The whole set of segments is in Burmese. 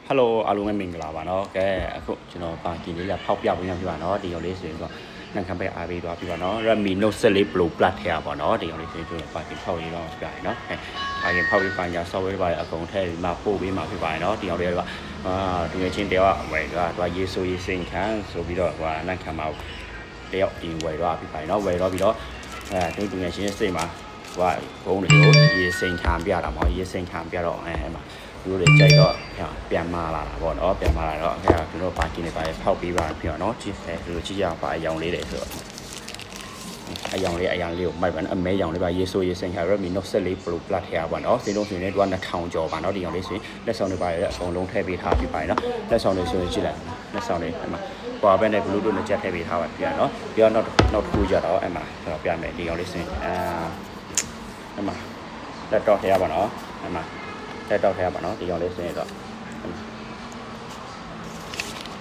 Hello အားလုံးပဲမင်္ဂလာပါเนาะကဲအခုကျွန်တော်ပါကင်လေးလာဖောက်ပြပေးရပြပါเนาะဒီရောလေးဆိုရင်တော့နံခံပဲအားပေးသွားပြပါเนาะ Redmi Note 14 Pro Plus ထဲပါเนาะဒီရောလေးဆိုရင်ကျွန်တော်ပါကင်ဖောက်ရေးတော့ပြရတယ်เนาะပါကင်ဖောက်ရေးပိုင်းညာ software တွေပါအကုန်ထည့်ပြီးမှပို့ပေးမှဖြစ်ပါတယ်เนาะဒီရောလေးကဒီငယ်ချင်းတယောက်ဝယ်တော့ရေးဆိုရေးစိန်ခံဆိုပြီးတော့နံခံမှာတယောက်ဒီဝယ်တော့ပြပါတယ်เนาะဝယ်တော့ပြီးတော့ဒီငယ်ချင်းစိတ်မှာဘုံတွေကိုရေးစိန်ခံပြတာပေါ့ရေးစိန်ခံပြတော့မှာသူတို့ကြိုက်တော့ပြန်มาလာတာပေါ့เนาะပြန်มาလာတော့အခုကျွန်တော်ပါကင်နေပါဖောက်ပေးပါဖြစ်တော့เนาะကြည့်တယ်လို့ကြည့်ရပါအယောင်လေးတွေဆိုတော့အယောင်လေးကိုမိုက်ပါနော်အမဲရောင်လေးပါရေးဆိုရေးစင်ခါ Redmi Note 14 Pro Plus ထဲပါเนาะစိတ်လုံးဆိုရင်တော့2000ကျော်ပါเนาะဒီရောင်လေးဆိုရင်လက်ဆောင်တွေပါရတဲ့အကုန်လုံးထည့်ပေးထားပြပါတယ်เนาะလက်ဆောင်တွေဆိုရင်ကြည့်လိုက်လက်ဆောင်တွေအဲ့မှာပွာဘက်နဲ့ Bluetooth နဲ့ချက်ထည့်ပေးထားပါပြရเนาะပြီးတော့နောက်တစ်ခုကြတော့အဲ့မှာကျွန်တော်ပြမယ်ဒီရောင်လေးဆိုရင်အဲ့မှာလက်တော့ထဲပါเนาะအဲ့မှာတက်တော့ထဲပါเนาะဒီရောင်လေးဆိုရင်တော့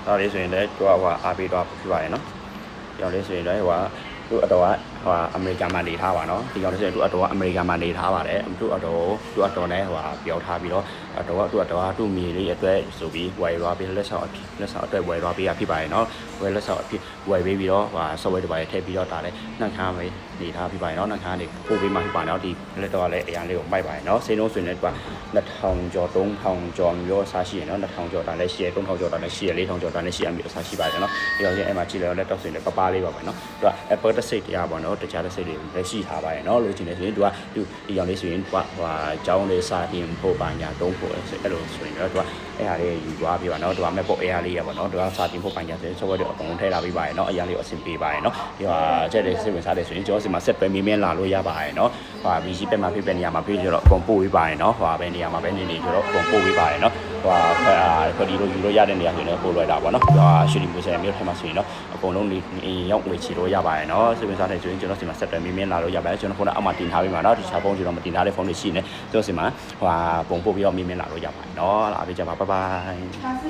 ဒါလေးဆိုရင်လည်းသူကအားပေးတော့ဖြစ်ပါတယ်เนาะဒီရောင်လေးဆိုရင်လည်းသူ့အတော်ကအမေရိကန်မှာနေထားပါเนาะဒီရောင်လေးဆိုရင်သူ့အတော်ကအမေရိကန်မှာနေထားပါတယ်သူ့အတော်နဲ့ပြောထားပြီးတော့သူ့အတော်ကသူ့မြေလေးအတွက်ဆိုပြီးဝယ်သွားပြီးလက်ဆောင်အတွက်ဝယ်သွားပြီးဖြစ်ပါတယ်เนาะဝယ်လက်ဆောင်အဖြစ်ဝယ်ပေးပြီးတော့software တွေပါထည့်ပြီးတော့ဒါလည်းနှံ့ခါမယ်နေထားဖြစ်ပါတယ်เนาะနှံ့ခါနေပို့ပေးမှဖြစ်ပါတယ်เนาะဒီလက်တော့လည်းအရင်လေးကိုမိုက်ပါတယ်เนาะစိတ်လုံးဆိုရင်လည်းသူက2000ကျော်3000ကျော်မျိုးအစားရှိရเนาะ2000ကျော်ဒါလည်းရှိရ3000ကျော်ဒါလည်းရှိရ4000ကျော်ဒါလည်းရှိရမျိုးအစားရှိပါတယ်เนาะဒီတော့အဲ့မှာကြည့်လိုက်တော့လက်တော့ဆိုရင်လည်းပပလေးပါပဲเนาะသူက Apple တစ်စိတ်တရားပေါ့เนาะတခြားတစ်စိတ်တွေလည်းရှိထားပါတယ်เนาะလို့ချင်တယ်ဆိုရင်သူကဒီရောင်လေးဆိုရင်သူကကျောင်းလေးစာတင်ဖို့ပါညာတုံးဖို့အဲ့လိုဆိုရင်တော့သူကအဲ့ဟာလေးယူသွားပြပါเนาะသူက MacBook Air လေးရပါเนาะသူကစာတင်ဖို့ပါညာဆိုရင် software တွေအကုန်လုံးထည့်လာပေးပါတယ်เนาะအရင်လေးအဆင်ပြေပါတယ်เนาะဒီချက်တွေစိတ်ဝင်စားတယ်ဆိုရင်ကျွန်တော်စီမှာဆက်ပဲမြင်းလာလို့ရပါတယ်เนาะVG ပဲမှာဖြစ်ပဲနေရာမှာဖြစ်ကြတော့အကုန်ပို့ပေးပါတယ်เนาะပဲနေရာမှာပဲနေကြတော့အကုန်ပို့ပေးပါတယ်เนาะခွက်ဒီလိုယူလို့ရတဲ့နေရာဆိုရင်ပို့လွယ်တာပေါ့เนาะရွှေဒီမိုဆယ်မြို့ထဲမှာဆိုရင်တော့အကုန်လုံးရောက်ငွေချီလို့ရပါတယ်เนาะစိတ်ဝင်စားတယ်ဆိုရင်ကျွန်တော်စီမှာဆက်ပဲမြင်းလာလို့ရပါတယ်ကျွန်တော်ဖုန်းအောက်မှာတင်ထားပေးမှာเนาะဒီချာဖုန်းကျွန်တော်မတင်ထားတဲ့ဖုန်းတွေရှိနေကျွန်တော်စီမှာပုံပို့ပြီးတော့မြင်းလာလို့ရပါတယ်เนาะအားပေးကြပါဘိုင်ဘိုင်